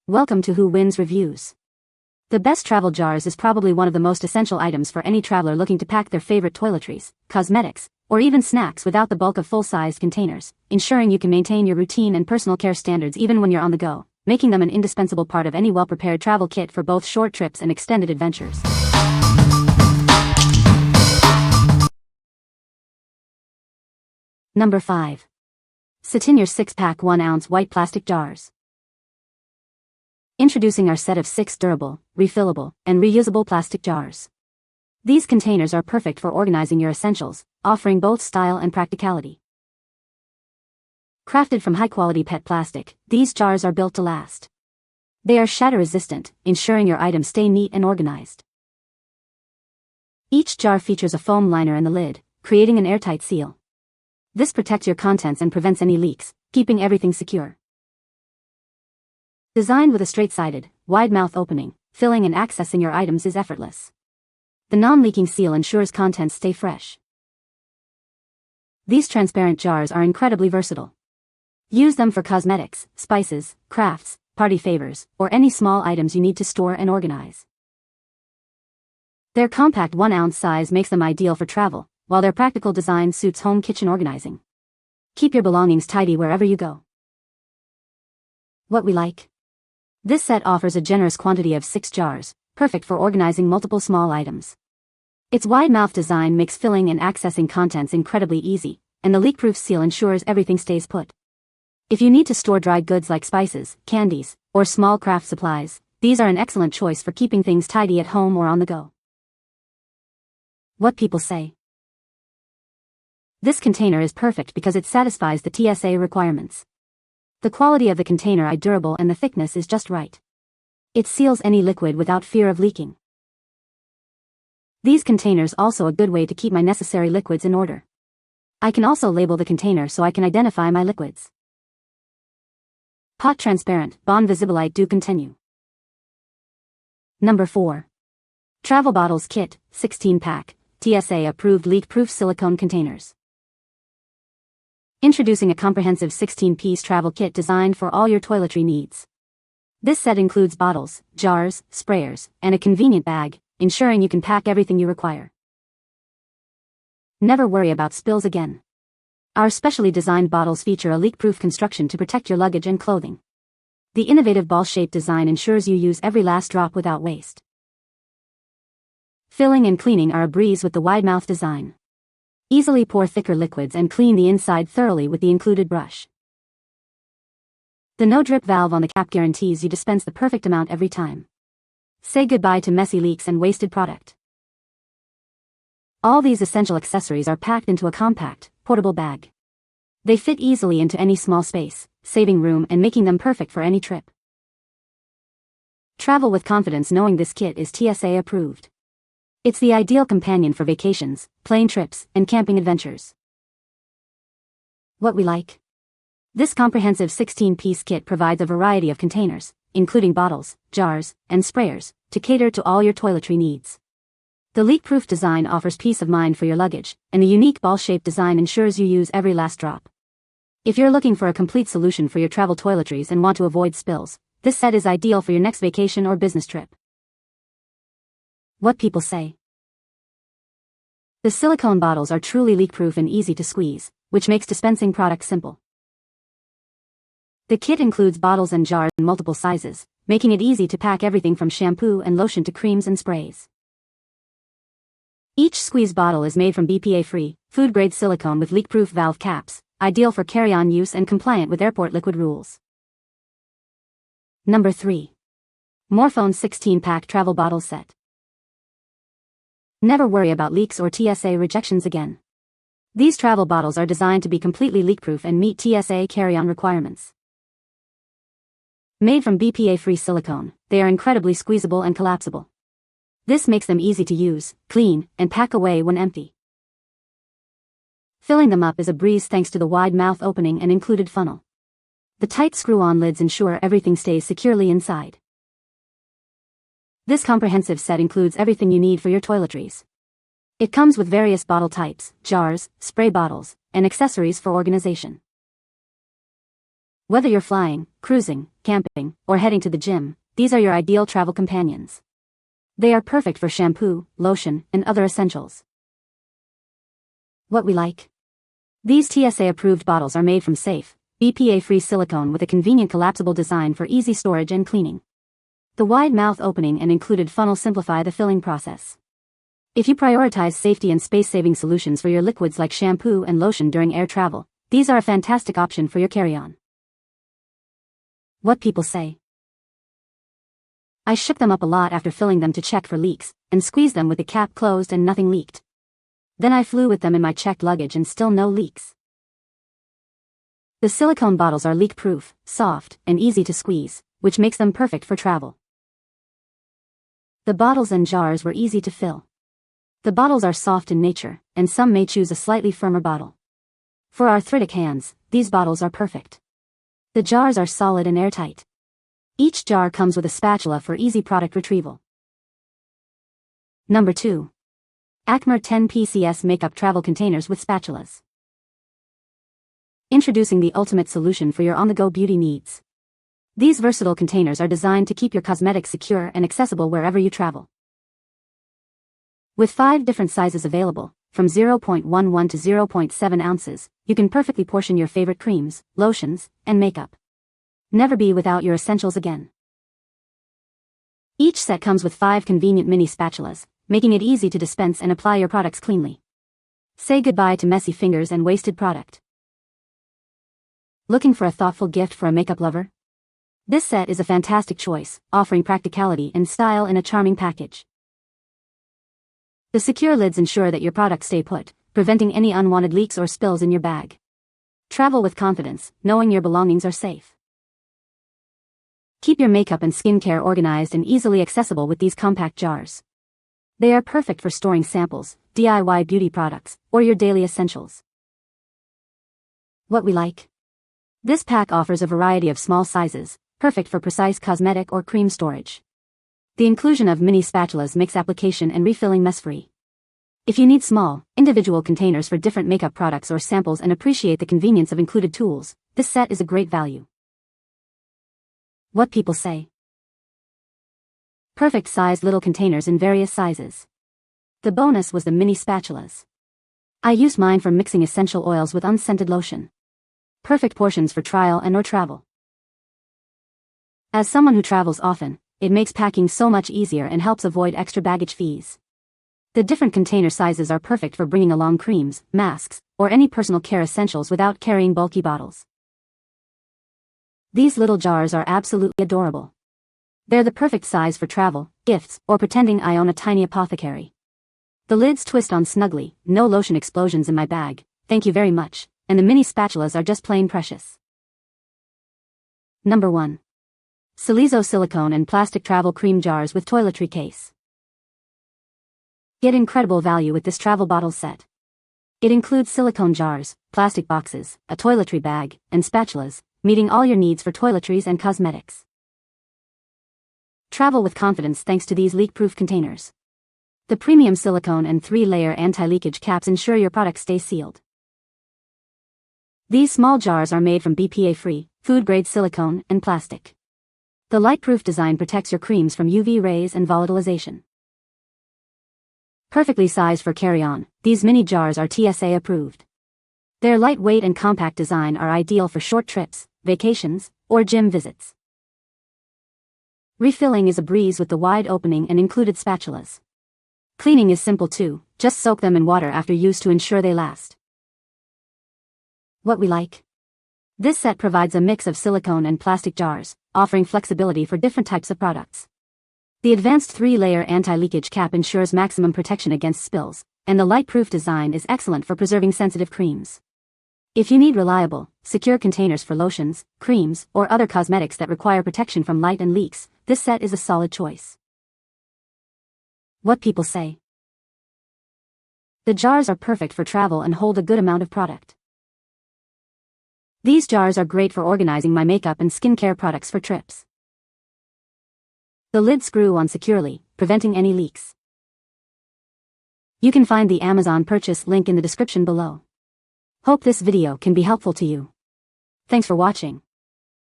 Welcome to Who Wins Reviews. The best travel jars is probably one of the most essential items for any traveler looking to pack their favorite toiletries, cosmetics, or even snacks without the bulk of full-sized containers, ensuring you can maintain your routine and personal care standards even when you're on the go, making them an indispensable part of any well-prepared travel kit for both short trips and extended adventures. Number 5. SATINIOR 6-pack 1-ounce white plastic jars. Introducing our set of 6 durable, refillable, and reusable plastic jars. These containers are perfect for organizing your essentials, offering both style and practicality. Crafted from high-quality PET plastic, these jars are built to last. They are shatter-resistant, ensuring your items stay neat and organized. Each jar features a foam liner in the lid, creating an airtight seal. This protects your contents and prevents any leaks, keeping everything secure. Designed with a straight-sided, wide-mouth opening, filling and accessing your items is effortless. The non-leaking seal ensures contents stay fresh. These transparent jars are incredibly versatile. Use them for cosmetics, spices, crafts, party favors, or any small items you need to store and organize. Their compact 1-ounce size makes them ideal for travel, while their practical design suits home kitchen organizing. Keep your belongings tidy wherever you go. What we like. This set offers a generous quantity of 6 jars, perfect for organizing multiple small items. Its wide-mouth design makes filling and accessing contents incredibly easy, and the leak-proof seal ensures everything stays put. If you need to store dry goods like spices, candies, or small craft supplies, these are an excellent choice for keeping things tidy at home or on the go. What people say. This container is perfect because it satisfies the TSA requirements. The quality of the container is durable and the thickness is just right. It seals any liquid without fear of leaking. These containers are also a good way to keep my necessary liquids in order. I can also label the container so I can identify my liquids. Pot transparent, bon visibilite do continue. Number 4. Travel Bottles Kit, 16-pack, TSA approved leak-proof silicone containers. Introducing a comprehensive 16-piece travel kit designed for all your toiletry needs. This set includes bottles, jars, sprayers, and a convenient bag, ensuring you can pack everything you require. Never worry about spills again. Our specially designed bottles feature a leak-proof construction to protect your luggage and clothing. The innovative ball-shaped design ensures you use every last drop without waste. Filling and cleaning are a breeze with the wide-mouth design. Easily pour thicker liquids and clean the inside thoroughly with the included brush. The no-drip valve on the cap guarantees you dispense the perfect amount every time. Say goodbye to messy leaks and wasted product. All these essential accessories are packed into a compact, portable bag. They fit easily into any small space, saving room and making them perfect for any trip. Travel with confidence knowing this kit is TSA approved. It's the ideal companion for vacations, plane trips, and camping adventures. What we like. This comprehensive 16-piece kit provides a variety of containers, including bottles, jars, and sprayers, to cater to all your toiletry needs. The leak-proof design offers peace of mind for your luggage, and the unique ball-shaped design ensures you use every last drop. If you're looking for a complete solution for your travel toiletries and want to avoid spills, this set is ideal for your next vacation or business trip. What people say. The silicone bottles are truly leak-proof and easy to squeeze, which makes dispensing products simple. The kit includes bottles and jars in multiple sizes, making it easy to pack everything from shampoo and lotion to creams and sprays. Each squeeze bottle is made from BPA-free, food-grade silicone with leak-proof valve caps, ideal for carry-on use and compliant with airport liquid rules. Number 3. Morfone 16-pack travel bottle set. Never worry about leaks or TSA rejections again. These travel bottles are designed to be completely leak-proof and meet TSA carry-on requirements. Made from BPA-free silicone, they are incredibly squeezable and collapsible. This makes them easy to use, clean, and pack away when empty. Filling them up is a breeze thanks to the wide mouth opening and included funnel. The tight screw-on lids ensure everything stays securely inside. This comprehensive set includes everything you need for your toiletries. It comes with various bottle types, jars, spray bottles, and accessories for organization. Whether you're flying, cruising, camping, or heading to the gym, these are your ideal travel companions. They are perfect for shampoo, lotion, and other essentials. What we like. These TSA-approved bottles are made from safe, BPA-free silicone with a convenient collapsible design for easy storage and cleaning. The wide mouth opening and included funnel simplify the filling process. If you prioritize safety and space-saving solutions for your liquids like shampoo and lotion during air travel, these are a fantastic option for your carry-on. What people say. I shook them up a lot after filling them to check for leaks, and squeezed them with the cap closed and nothing leaked. Then I flew with them in my checked luggage and still no leaks. The silicone bottles are leak-proof, soft, and easy to squeeze, which makes them perfect for travel. The bottles and jars were easy to fill. The bottles are soft in nature, and some may choose a slightly firmer bottle. For arthritic hands, these bottles are perfect. The jars are solid and airtight. Each jar comes with a spatula for easy product retrieval. Number 2. Accmor 10 PCS Makeup Travel Containers with Spatulas. Introducing the ultimate solution for your on-the-go beauty needs. These versatile containers are designed to keep your cosmetics secure and accessible wherever you travel. With 5 different sizes available, from 0.11 to 0.7 ounces, you can perfectly portion your favorite creams, lotions, and makeup. Never be without your essentials again. Each set comes with 5 convenient mini spatulas, making it easy to dispense and apply your products cleanly. Say goodbye to messy fingers and wasted product. Looking for a thoughtful gift for a makeup lover? This set is a fantastic choice, offering practicality and style in a charming package. The secure lids ensure that your products stay put, preventing any unwanted leaks or spills in your bag. Travel with confidence, knowing your belongings are safe. Keep your makeup and skincare organized and easily accessible with these compact jars. They are perfect for storing samples, DIY beauty products, or your daily essentials. What we like. This pack offers a variety of small sizes, perfect for precise cosmetic or cream storage. The inclusion of mini spatulas makes application and refilling mess-free. If you need small, individual containers for different makeup products or samples and appreciate the convenience of included tools, this set is a great value. What people say. Perfect sized little containers in various sizes. The bonus was the mini spatulas. I used mine for mixing essential oils with unscented lotion. Perfect portions for trial and/or travel. As someone who travels often, it makes packing so much easier and helps avoid extra baggage fees. The different container sizes are perfect for bringing along creams, masks, or any personal care essentials without carrying bulky bottles. These little jars are absolutely adorable. They're the perfect size for travel, gifts, or pretending I own a tiny apothecary. The lids twist on snugly, no lotion explosions in my bag, thank you very much, and the mini spatulas are just plain precious. Number 1. Selizo silicone and plastic travel cream jars with toiletry case. Get incredible value with this travel bottle set. It includes silicone jars, plastic boxes, a toiletry bag, and spatulas, meeting all your needs for toiletries and cosmetics. Travel with confidence thanks to these leak-proof containers. The premium silicone and 3-layer anti-leakage caps ensure your products stay sealed. These small jars are made from BPA-free, food-grade silicone and plastic. The light-proof design protects your creams from UV rays and volatilization. Perfectly sized for carry-on, these mini jars are TSA approved. Their lightweight and compact design are ideal for short trips, vacations, or gym visits. Refilling is a breeze with the wide opening and included spatulas. Cleaning is simple too, just soak them in water after use to ensure they last. What we like. This set provides a mix of silicone and plastic jars, offering flexibility for different types of products. The advanced 3-layer anti-leakage cap ensures maximum protection against spills, and the light-proof design is excellent for preserving sensitive creams. If you need reliable, secure containers for lotions, creams, or other cosmetics that require protection from light and leaks, this set is a solid choice. What people say. The jars are perfect for travel and hold a good amount of product. These jars are great for organizing my makeup and skincare products for trips. The lids screw on securely, preventing any leaks. You can find the Amazon purchase link in the description below. Hope this video can be helpful to you. Thanks for watching.